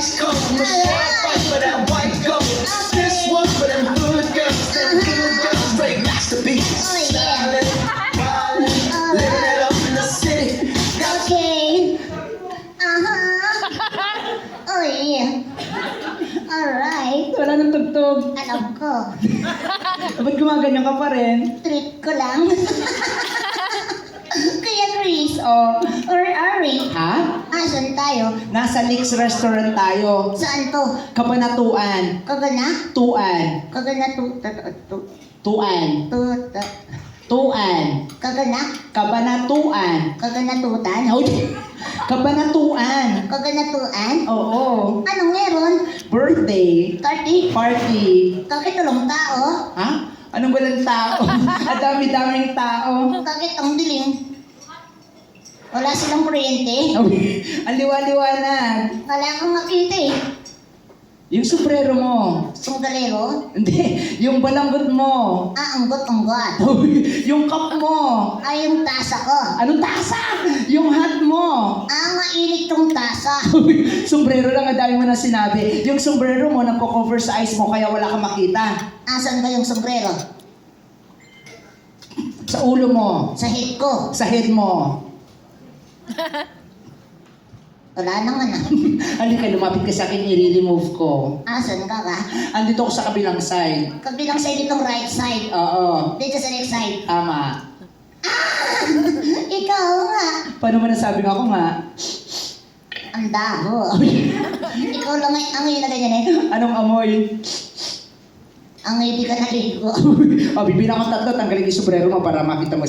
ice cold. Michelle fight for that white gold. This one for them good girls. Them good girls, great masterpieces. Styling, wildin', living it up in the city. Okay. Oh yeah. Alright. Wala nang tugtog. Alam ko. Ba't gumaganyan ka pa rin? Treat ko lang. Kaya Chris, Oh, or Ari, ha? asan tayo? Nasa Nick's Restaurant tayo. Saan to? Kabanatuan. Kagana? Tuan. Kagana Tuan. Tuan. Kagana? Kabanatuan. Kaganatutan? Oh, Kabanatuan. Kaganatuan? Oo. Anong meron? Birthday. 30? Party. Kakit tulong tao? Ha? Anong walang tao? Ang dami-daming tao. Kakit ang dilim? Wala silang kuryente? Ang liwa-liwanag. Wala kang makita eh. Yung sombrero mo. Sunggalero? Hindi. Yung balanggot mo. Anggot-anggot. Yung cup mo. Ay, yung tasa ko. Anong tasa? Yung hat mo. Mainit tong tasa. Sombrero lang, ang dami mo na sinabi. Yung sombrero mo, nagko-cover sa eyes mo, kaya wala kang makita. Asan ba yung sombrero? Sa ulo mo. Sa head ko. Sa head mo. Wala naman ah. Halika, lumapit ka sa akin, i-remove ko. Asan ka ba? Andito ako sa kabilang side. Kabilang side itong right side. Oo. Dito sa left side. Tama. Ikaw nga. Paano mo nasabi ako nga? Ang daho. Ikaw lang ang na ganyan eh. Anong amoy? Ang hindi ka naligo. Bibilang ko tatlo, tanggalin yung sombrero mo para makita mo si